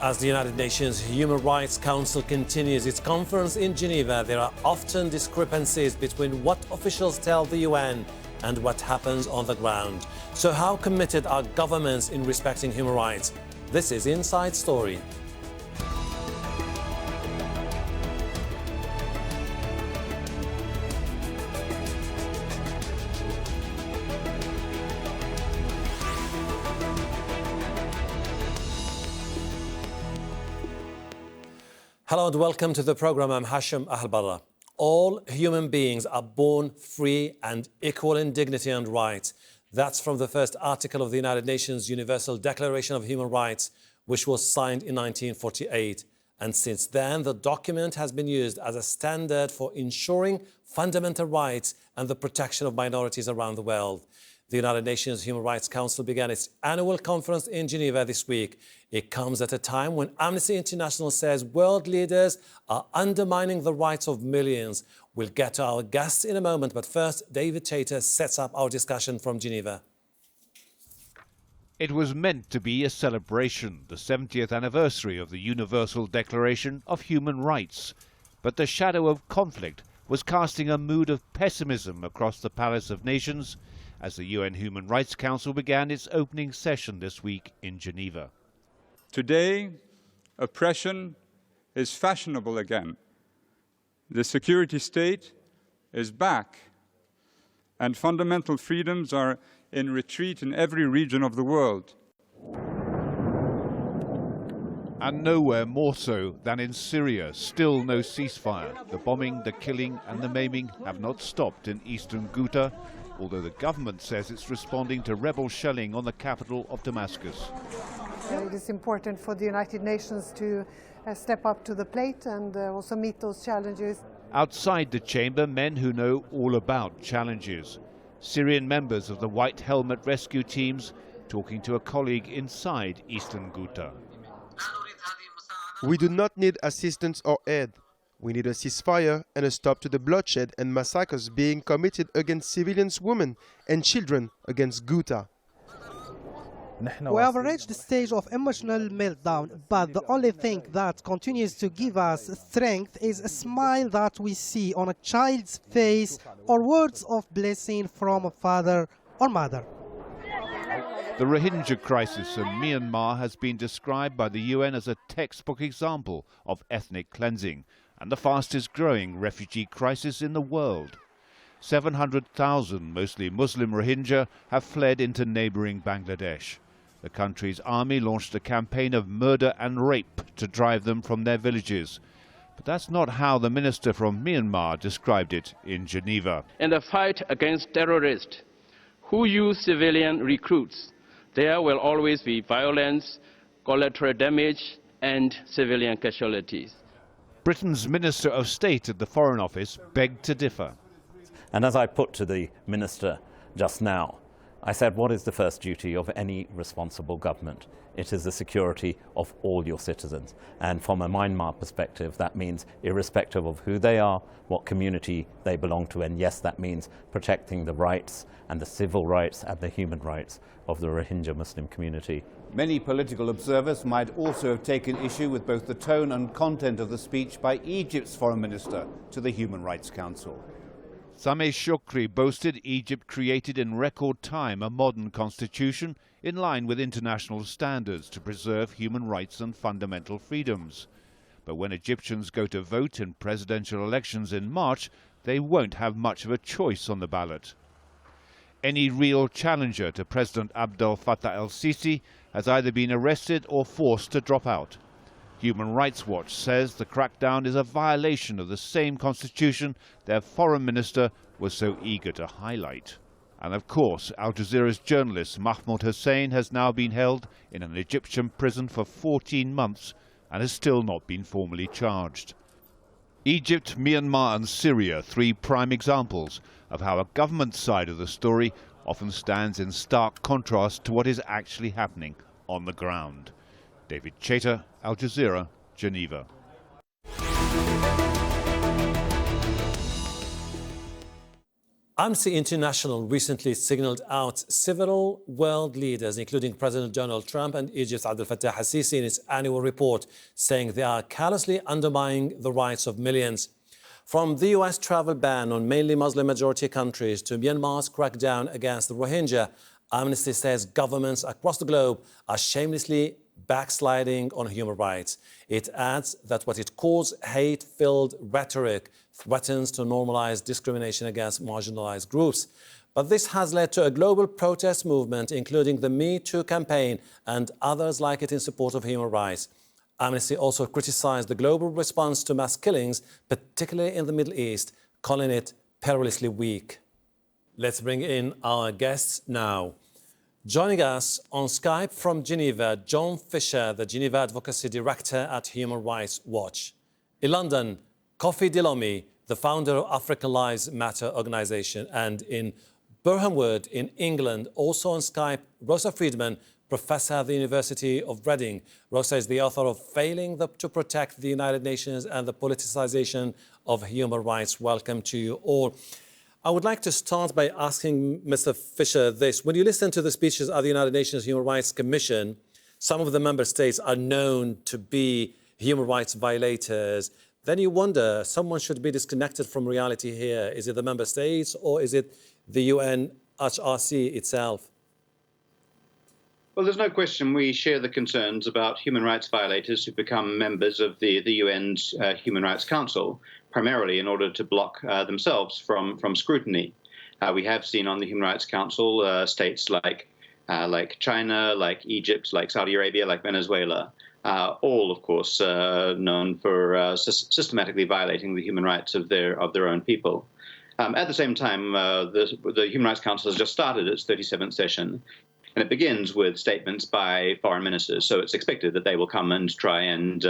As the United Nations Human Rights Council continues its conference in Geneva, there are often discrepancies between what officials tell the UN and what happens on the ground. So how committed are governments in respecting human rights? This is Inside Story. Hello and welcome to the program. I'm Hashem Ahelbarra. All human beings are born free and equal in dignity and rights. That's from the first article of the United Nations Universal Declaration of Human Rights, which was signed in 1948. And since then, the document has been used as a standard for ensuring fundamental rights and the protection of minorities around the world. The United Nations Human Rights Council began its annual conference in Geneva this week. It comes at a time when Amnesty International says world leaders are undermining the rights of millions. We'll get to our guests in a moment, but first, David Chater sets up our discussion from Geneva. It was meant to be a celebration, the 70th anniversary of the Universal Declaration of Human Rights. But the shadow of conflict was casting a mood of pessimism across the Palace of Nations as the UN Human Rights Council began its opening session this week in Geneva. Today, oppression is fashionable again. The security state is back, and fundamental freedoms are in retreat in every region of the world. And nowhere more so than in Syria. Still no ceasefire. The bombing, the killing and the maiming have not stopped in eastern Ghouta, although the government says it's responding to rebel shelling on the capital of Damascus. It is important for the United Nations to step up to the plate and also meet those challenges. Outside the chamber, men who know all about challenges. Syrian members of the White Helmet rescue teams talking to a colleague inside eastern Ghouta. We do not need assistance or aid. We need a ceasefire and a stop to the bloodshed and massacres being committed against civilians, women and children against Ghouta. We have reached the stage of emotional meltdown, but the only thing that continues to give us strength is a smile that we see on a child's face or words of blessing from a father or mother. The Rohingya crisis in Myanmar has been described by the UN as a textbook example of ethnic cleansing and the fastest growing refugee crisis in the world. 700,000, mostly Muslim Rohingya, have fled into neighboring Bangladesh. The country's army launched a campaign of murder and rape to drive them from their villages. But that's not how the minister from Myanmar described it in Geneva. In the fight against terrorists who use civilian recruits, there will always be violence, collateral damage and civilian casualties. Britain's Minister of State at the Foreign Office begged to differ. And as I put to the minister just now, I said, what is the first duty of any responsible government? It is the security of all your citizens. And from a Myanmar perspective, that means irrespective of who they are, what community they belong to, and yes, that means protecting the rights and the civil rights and the human rights of the Rohingya Muslim community. Many political observers might also have taken issue with both the tone and content of the speech by Egypt's foreign minister to the Human Rights Council. Sameh Shoukry boasted Egypt created in record time a modern constitution in line with international standards to preserve human rights and fundamental freedoms. But when Egyptians go to vote in presidential elections in March, they won't have much of a choice on the ballot. Any real challenger to President Abdel Fattah el-Sisi has either been arrested or forced to drop out. Human Rights Watch says the crackdown is a violation of the same constitution their foreign minister was so eager to highlight. And of course, Al Jazeera's journalist Mahmoud Hussein has now been held in an Egyptian prison for 14 months and has still not been formally charged. Egypt, Myanmar and Syria, three prime examples of how a government side of the story often stands in stark contrast to what is actually happening on the ground. David Chater, Al Jazeera, Geneva. Amnesty International recently signaled out several world leaders, including President Donald Trump and Egypt's Abdel Fattah al-Sisi, in its annual report, saying they are callously undermining the rights of millions. From the US travel ban on mainly Muslim-majority countries to Myanmar's crackdown against the Rohingya, Amnesty says governments across the globe are shamelessly backsliding on human rights. It adds that what it calls hate-filled rhetoric threatens to normalize discrimination against marginalized groups. But this has led to a global protest movement, including the Me Too campaign and others like it in support of human rights. Amnesty also criticized the global response to mass killings, particularly in the Middle East, calling it perilously weak. Let's bring in our guests now. Joining us on Skype from Geneva, John Fisher, the Geneva Advocacy Director at Human Rights Watch. In London, Koffi Lome, the founder of African Lives Matter organization. And in Birmingham in England, also on Skype, Rosa Freedman, professor at the University of Reading. Rosa is the author of Failing to Protect the United Nations and the Politicization of Human Rights. Welcome to you all. I would like to start by asking Mr. Fisher this. When you listen to the speeches at the United Nations Human Rights Commission, some of the member states are known to be human rights violators. Then you wonder, someone should be disconnected from reality here. Is it the member states or is it the UNHRC itself? Well, there's no question we share the concerns about human rights violators who become members of the UN's Human Rights Council, primarily in order to block themselves from scrutiny. We have seen on the Human Rights Council states like China, like Egypt, like Saudi Arabia, like Venezuela, all, of course, known for systematically violating the human rights of their own people. At the same time, the Human Rights Council has just started its 37th session. And it begins with statements by foreign ministers. So it's expected that they will come and try and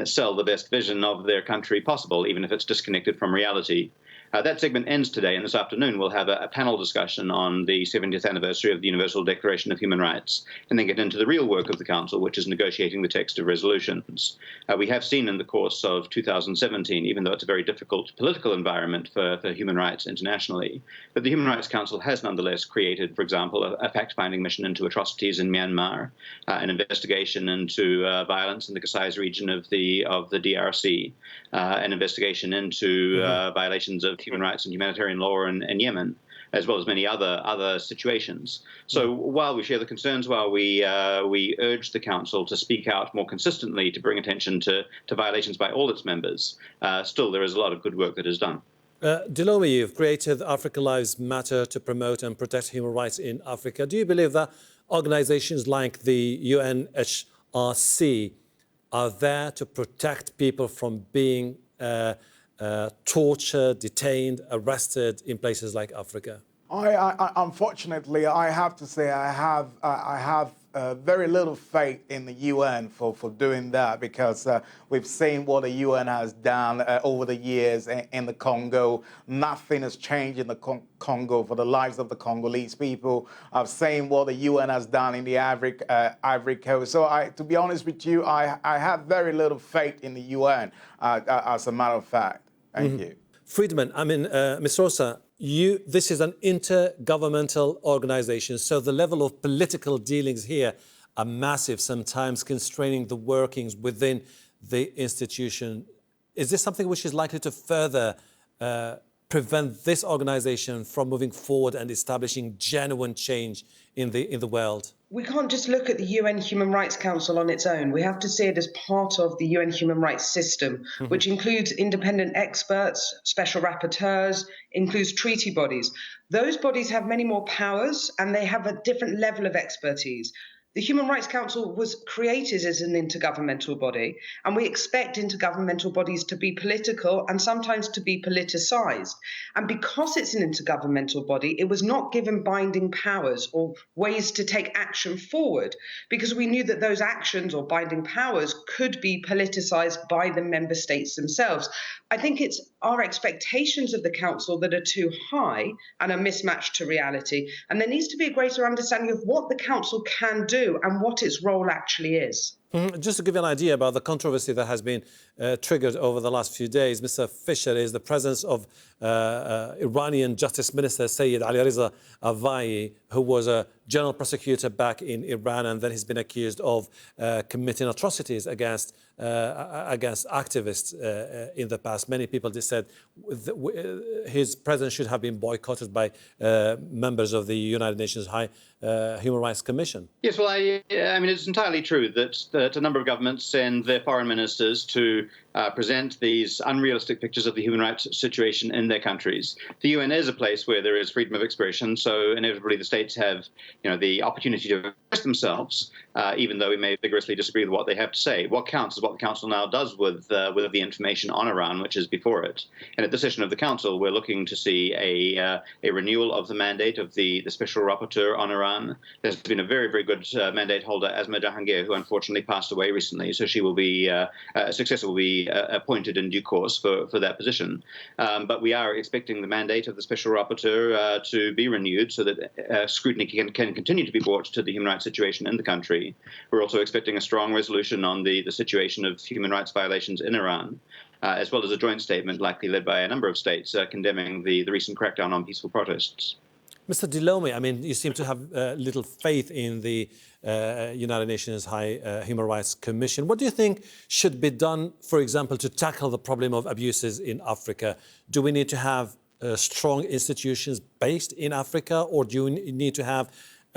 sell the best vision of their country possible, even if it's disconnected from reality. That segment ends today, and this afternoon we'll have a panel discussion on the 70th anniversary of the Universal Declaration of Human Rights, and then get into the real work of the Council, which is negotiating the text of resolutions. We have seen in the course of 2017, even though it's a very difficult political environment for human rights internationally, but the Human Rights Council has nonetheless created, for example, a fact-finding mission into atrocities in Myanmar, an investigation into violence in the Kasai region of the DRC, an investigation into violations of human rights and humanitarian law in Yemen, as well as many other situations. So while we share the concerns, while we urge the Council to speak out more consistently to bring attention to violations by all its members, still there is a lot of good work that is done. Lome, you've created African Lives Matter to promote and protect human rights in Africa. Do you believe that organizations like the UNHRC are there to protect people from being tortured, detained, arrested in places like Africa? Unfortunately, I have to say I have very little faith in the UN for doing that, because we've seen what the UN has done over the years in the Congo. Nothing has changed in the Congo for the lives of the Congolese people. I've seen what the UN has done in the Ivory Coast. So to be honest with you, I have very little faith in the UN, as a matter of fact. Thank you. Freedman, I mean, Ms. Rosa, this is an intergovernmental organization, so the level of political dealings here are massive, sometimes constraining the workings within the institution. Is this something which is likely to further prevent this organization from moving forward and establishing genuine change in the world? We can't just look at the UN Human Rights Council on its own. We have to see it as part of the UN human rights system, which includes independent experts, special rapporteurs, includes treaty bodies. Those bodies have many more powers and they have a different level of expertise. The Human Rights Council was created as an intergovernmental body, and we expect intergovernmental bodies to be political and sometimes to be politicized. And because it's an intergovernmental body, it was not given binding powers or ways to take action forward, because we knew that those actions or binding powers could be politicized by the member states themselves. I think it's our expectations of the Council that are too high and are mismatched to reality. And there needs to be a greater understanding of what the Council can do and what its role actually is. Just to give you an idea about the controversy that has been triggered over the last few days, Mr. Fisher is the presence of Iranian Justice Minister Sayyid Ali Reza Avai, who was a general prosecutor back in Iran, and then he's been accused of committing atrocities against activists in the past. Many people just said his presence should have been boycotted by members of the United Nations High Human Rights Commission. Yes, well, I mean, it's entirely true that a number of governments send their foreign ministers to present these unrealistic pictures of the human rights situation in their countries. The UN is a place where there is freedom of expression, so inevitably the states have, the opportunity to express themselves, even though we may vigorously disagree with what they have to say. What counts is what the Council now does with the information on Iran, which is before it. And at the session of the Council, we're looking to see a renewal of the mandate of the Special Rapporteur on Iran. There's been a very, very good mandate holder, Asma Jahangir, who unfortunately passed away recently, so she will be, a successor will be appointed in due course for that position. But we are expecting the mandate of the Special Rapporteur to be renewed so that scrutiny can continue to be brought to the human rights situation in the country. We're also expecting a strong resolution on the situation of human rights violations in Iran, as well as a joint statement likely led by a number of states condemning the recent crackdown on peaceful protests. Mr. Lome, I mean, you seem to have little faith in the United Nations High Human Rights Commission. What do you think should be done, for example, to tackle the problem of abuses in Africa? Do we need to have strong institutions based in Africa, or do you need to have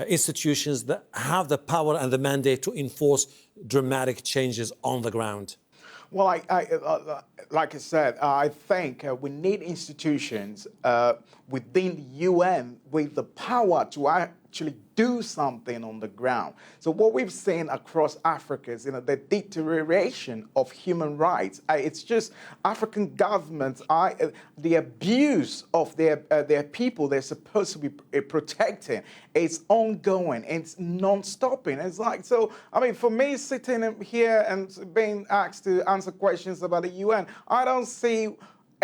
institutions that have the power and the mandate to enforce dramatic changes on the ground? Well, like I said, I think we need institutions within the UN with the power to actually do something on the ground. So what we've seen across Africa is, the deterioration of human rights. It's just African governments, the abuse of their people they're supposed to be protecting. It's ongoing. It's non-stopping. It's like, so, I mean, for me, sitting here and being asked to answer questions about the UN, I don't see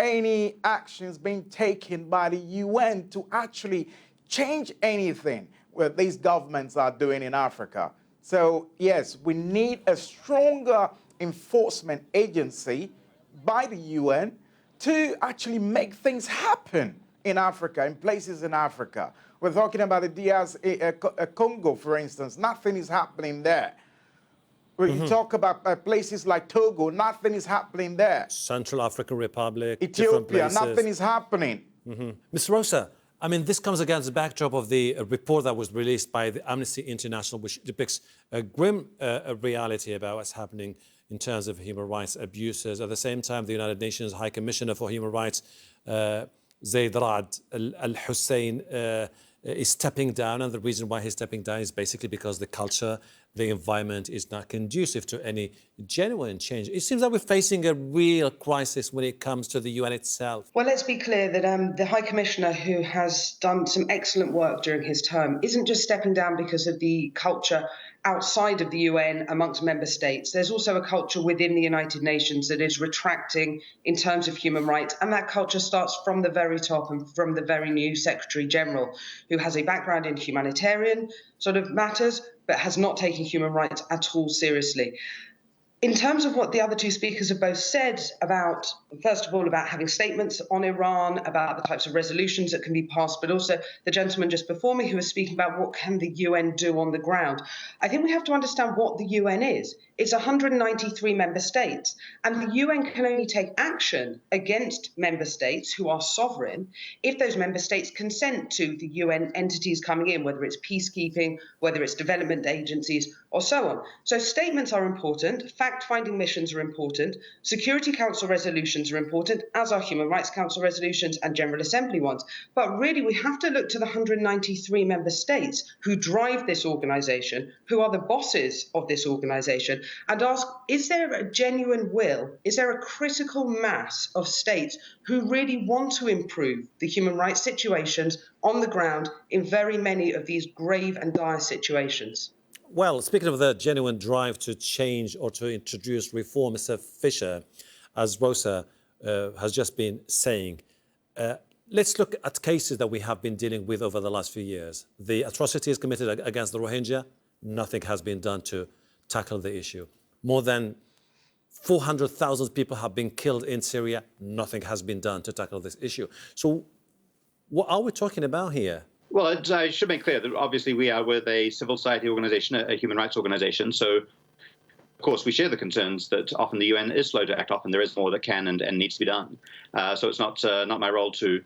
any actions being taken by the UN to actually change anything what these governments are doing in Africa. So, yes, we need a stronger enforcement agency by the UN to actually make things happen in Africa, in places in Africa. We're talking about the DR Congo, for instance. Nothing is happening there. When you talk about places like Togo, nothing is happening there. Central African Republic, Ethiopia, nothing is happening. Ms. Rosa, I mean, this comes against the backdrop of the report that was released by the Amnesty International, which depicts a grim reality about what's happening in terms of human rights abuses. At the same time, the United Nations High Commissioner for Human Rights, Zeid Ra'ad Al-Hussein, is stepping down, and the reason why he's stepping down is basically because the culture, the environment is not conducive to any genuine change. It seems that we're facing a real crisis when it comes to the UN itself. Well, let's be clear that the High Commissioner, who has done some excellent work during his term, isn't just stepping down because of the culture outside of the UN amongst member states. There's also a culture within the United Nations that is retracting in terms of human rights, and that culture starts from the very top and from the very new Secretary General, who has a background in humanitarian sort of matters, but has not taken human rights at all seriously. In terms of what the other two speakers have both said about, first of all, about having statements on Iran, about the types of resolutions that can be passed, but also the gentleman just before me who was speaking about what can the UN do on the ground. I think we have to understand what the UN is. It's 193 member states, and the UN can only take action against member states who are sovereign if those member states consent to the UN entities coming in, whether it's peacekeeping, whether it's development agencies, or so on. So statements are important, fact-finding missions are important, Security Council resolutions are important, as are Human Rights Council resolutions and General Assembly ones. But really, we have to look to the 193 member states who drive this organisation, who are the bosses of this organisation, and ask, is there a genuine will, is there a critical mass of states who really want to improve the human rights situations on the ground in very many of these grave and dire situations? Well, speaking of the genuine drive to change or to introduce reform, Mr. Fisher, as Rosa has just been saying, let's look at cases that we have been dealing with over the last few years. The atrocities committed against the Rohingya, nothing has been done to tackle the issue. more than 400,000 people have been killed in Syria. Nothing has been done to tackle this issue. So what are we talking about here? Well, I should make clear that obviously we are with a civil society organization, a human rights organization. So, of course, we share the concerns that often the UN is slow to act. Often there is more that can and needs to be done. So it's not my role to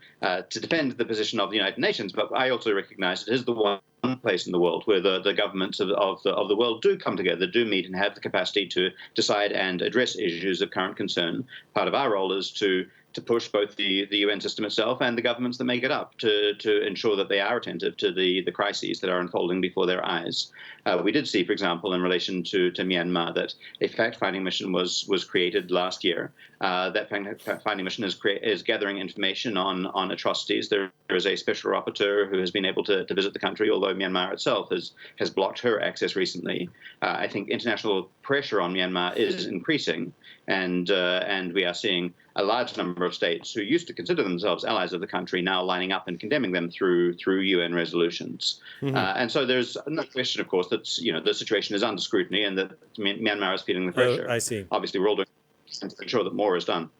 defend the position of the United Nations, but I also recognize it is the one place in the world where the governments of the world do come together, do meet, and have the capacity to decide and address issues of current concern. Part of our role is to push both the UN system itself and the governments that make it up to ensure that they are attentive to the crises that are unfolding before their eyes. We did see, for example, in relation to Myanmar, that a fact-finding mission was created last year. That fact-finding mission is gathering information on atrocities. There is a special rapporteur who has been able to visit the country, although Myanmar itself has blocked her access recently. I think international pressure on Myanmar is increasing, and we are seeing a large number of states who used to consider themselves allies of the country now lining up and condemning them through UN resolutions. Mm-hmm. And so there's no question, of course, that the situation is under scrutiny and that Myanmar is feeling the pressure. I see. Obviously, we're all doing to ensure that more is done.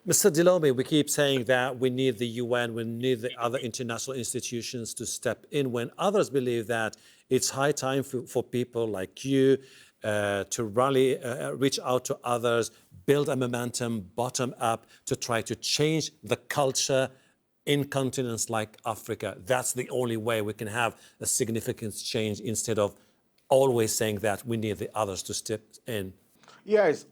Mr. Lome, we keep saying that we need the UN, we need the other international institutions to step in, when others believe that it's high time for people like you to rally, reach out to others, build a momentum bottom up to try to change the culture in continents like Africa. That's the only way we can have a significant change, instead of always saying that we need the others to step in. Yes,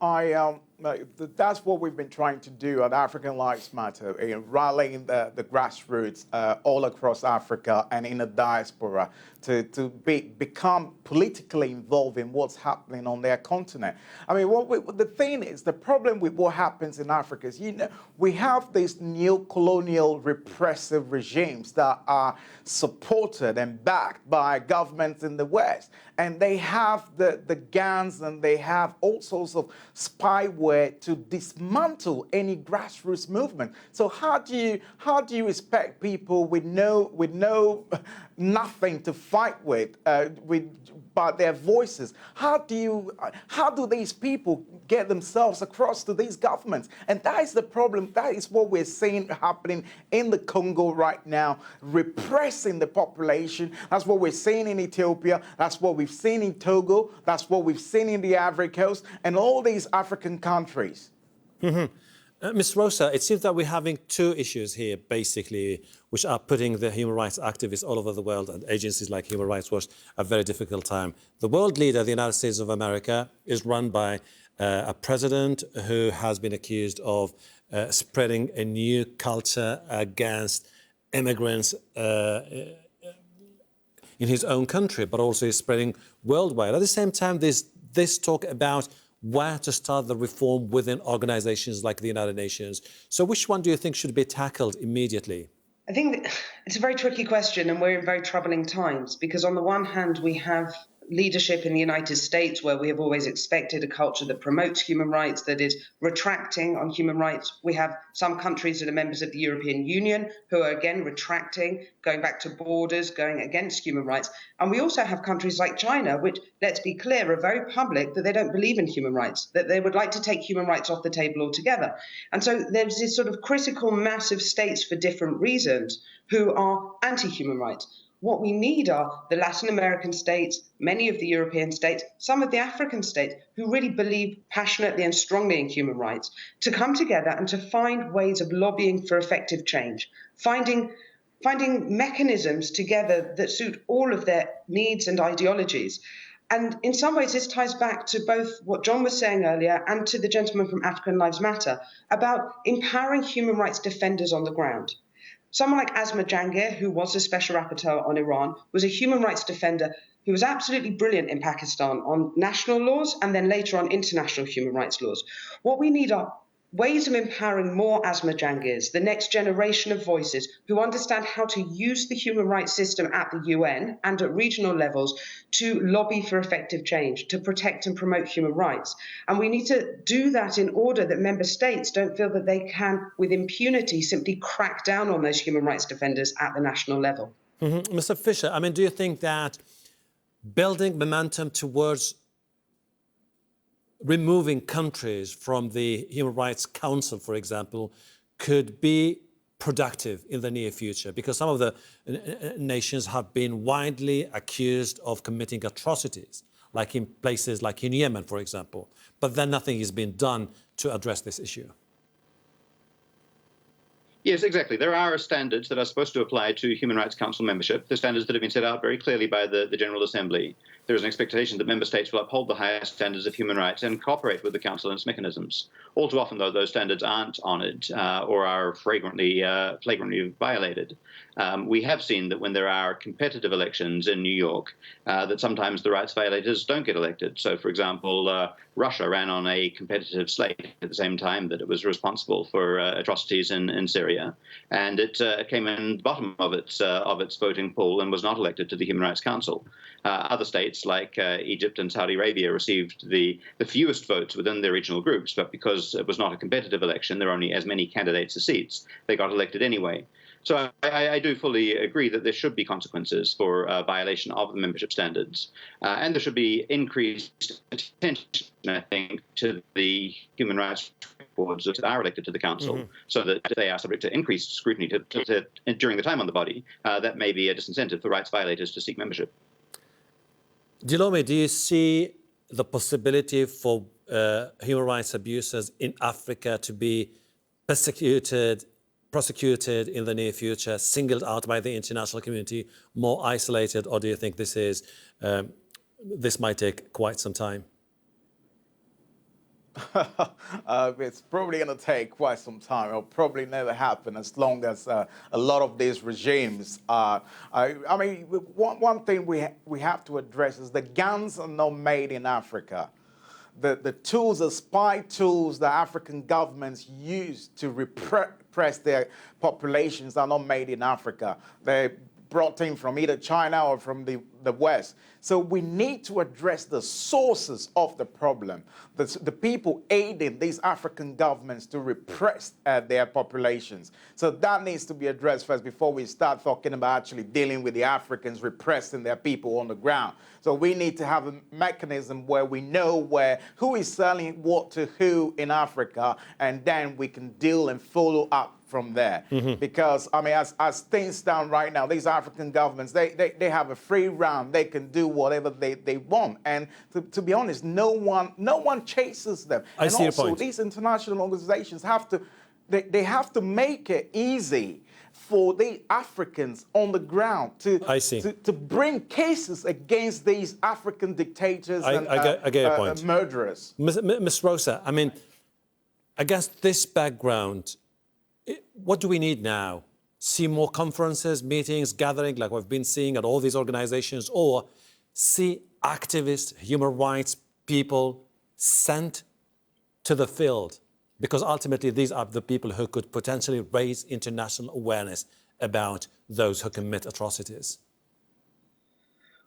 that's what we've been trying to do at African Lives Matter, rallying the grassroots all across Africa and in the diaspora to become politically involved in what's happening on their continent. I mean, the thing is, the problem with what happens in Africa is, we have these neo-colonial repressive regimes that are supported and backed by governments in the West. And they have the guns and they have all sorts of spyware to dismantle any grassroots movement. So how do you expect people with nothing to fight with but their voices? How do these people get themselves across to these governments? And that is the problem. That is what we're seeing happening in the Congo right now, repressing the population. That's what we're seeing in Ethiopia. That's what we've seen in Togo. That's what we've seen in the Ivory Coast and all these African countries. Mm-hmm. Ms. Rosa, it seems that we're having two issues here, basically, which are putting the human rights activists all over the world and agencies like Human Rights Watch a very difficult time. The world leader, the United States of America, is run by a president who has been accused of spreading a new culture against immigrants in his own country, but also is spreading worldwide. At the same time, there's this talk about where to start the reform within organizations like the United Nations. So which one do you think should be tackled immediately? I think it's a very tricky question, and we're in very troubling times, because on the one hand, we have leadership in the United States, where we have always expected a culture that promotes human rights, that is retracting on human rights. We have some countries that are members of the European Union who are again retracting, going back to borders, going against human rights. And we also have countries like China, which, let's be clear, are very public that they don't believe in human rights, that they would like to take human rights off the table altogether. And so there's this sort of critical mass of states for different reasons who are anti-human rights. What we need are the Latin American states, many of the European states, some of the African states who really believe passionately and strongly in human rights, to come together and to find ways of lobbying for effective change, finding mechanisms together that suit all of their needs and ideologies. And in some ways, this ties back to both what John was saying earlier and to the gentleman from African Lives Matter about empowering human rights defenders on the ground. Someone like Asma Jahangir, who was a special rapporteur on Iran, was a human rights defender who was absolutely brilliant in Pakistan on national laws and then later on international human rights laws. What we need are ways of empowering more Asma Jahangirs, the next generation of voices who understand how to use the human rights system at the UN and at regional levels to lobby for effective change, to protect and promote human rights. And we need to do that in order that member states don't feel that they can, with impunity, simply crack down on those human rights defenders at the national level. Mm-hmm. Mr. Fisher, I mean, do you think that building momentum towards removing countries from the Human Rights Council, for example, could be productive in the near future? Because some of the nations have been widely accused of committing atrocities, like in places like in Yemen, for example. But then nothing has been done to address this issue. Yes, exactly. There are standards that are supposed to apply to Human Rights Council membership, the standards that have been set out very clearly by the General Assembly. There is an expectation that member states will uphold the highest standards of human rights and cooperate with the Council and its mechanisms. All too often, though, those standards aren't honoured or are flagrantly violated. We have seen that when there are competitive elections in New York, that sometimes the rights violators don't get elected. So, for example, Russia ran on a competitive slate at the same time that it was responsible for atrocities in Syria, and it came in the bottom of its voting pool and was not elected to the Human Rights Council. Other states like Egypt and Saudi Arabia received the fewest votes within their regional groups, but because it was not a competitive election, there are only as many candidates as seats, they got elected anyway. So I do fully agree that there should be consequences for violation of the membership standards. And there should be increased attention, I think, to the human rights boards that are elected to the Council, so that if they are subject to increased scrutiny during the time on the body, that may be a disincentive for rights violators to seek membership. Lome, do you see the possibility for human rights abusers in Africa to be prosecuted in the near future, singled out by the international community, more isolated, or do you think this might take quite some time? It's probably going to take quite some time. It'll probably never happen as long as a lot of these regimes are. I mean, one thing we have to address is the guns are not made in Africa. The tools, the spy tools that African governments use to repress their populations are not made in Africa. They're brought in from either China or from the West. So we need to address the sources of the problem, the people aiding these African governments to repress their populations. So that needs to be addressed first before we start talking about actually dealing with the Africans repressing their people on the ground. So we need to have a mechanism where we know who is selling what to who in Africa, and then we can deal and follow up from there. Because, I mean, as things stand right now, these African governments, they have a free round. They can do whatever they want. And to be honest, no one chases them. I see your point. These international organizations have to make it easy for the Africans on the ground to bring cases against these African dictators and murderers. Ms. Rosa, I mean, against this background, what do we need now? See more conferences, meetings, gathering like we've been seeing at all these organizations, or see activists, human rights people sent to the field? Because ultimately these are the people who could potentially raise international awareness about those who commit atrocities.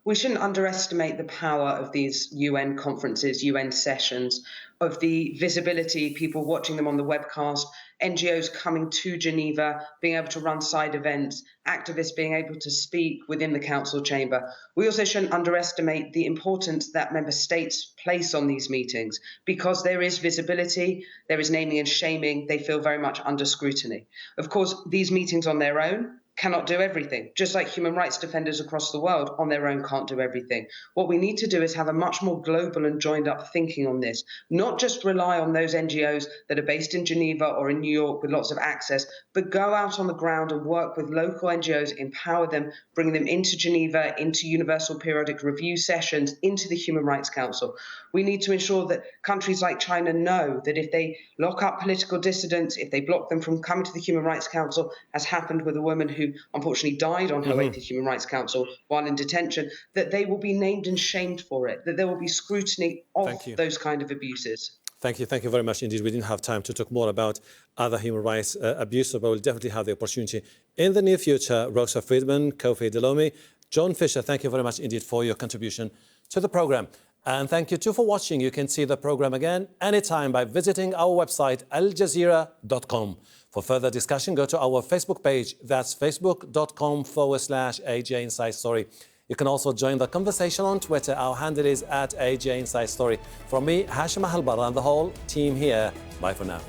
We shouldn't underestimate the power of these UN conferences, UN sessions, of the visibility, people watching them on the webcast, NGOs coming to Geneva, being able to run side events, activists being able to speak within the council chamber. We also shouldn't underestimate the importance that member states place on these meetings, because there is visibility, there is naming and shaming, they feel very much under scrutiny. Of course, these meetings on their own cannot do everything, just like human rights defenders across the world on their own can't do everything. What we need to do is have a much more global and joined up thinking on this, not just rely on those NGOs that are based in Geneva or in New York with lots of access, but go out on the ground and work with local NGOs, empower them, bring them into Geneva, into Universal Periodic Review sessions, into the Human Rights Council. We need to ensure that countries like China know that if they lock up political dissidents, if they block them from coming to the Human Rights Council, as happened with a woman who unfortunately died on her way to the Human Rights Council while in detention, that they will be named and shamed for it, that there will be scrutiny of those kind of abuses. Thank you very much indeed. We didn't have time to talk more about other human rights abuses, but we'll definitely have the opportunity in the near future. Rosa Freedman, Koffi Lome, John Fisher, thank you very much indeed for your contribution to the program. And thank you too for watching. You can see the program again anytime by visiting our website, aljazeera.com. For further discussion, go to our Facebook page. That's facebook.com/AJ Inside Story. You can also join the conversation on Twitter. Our handle is @AJ Inside Story. From me, Hashem Ahelbarra, and the whole team here, bye for now.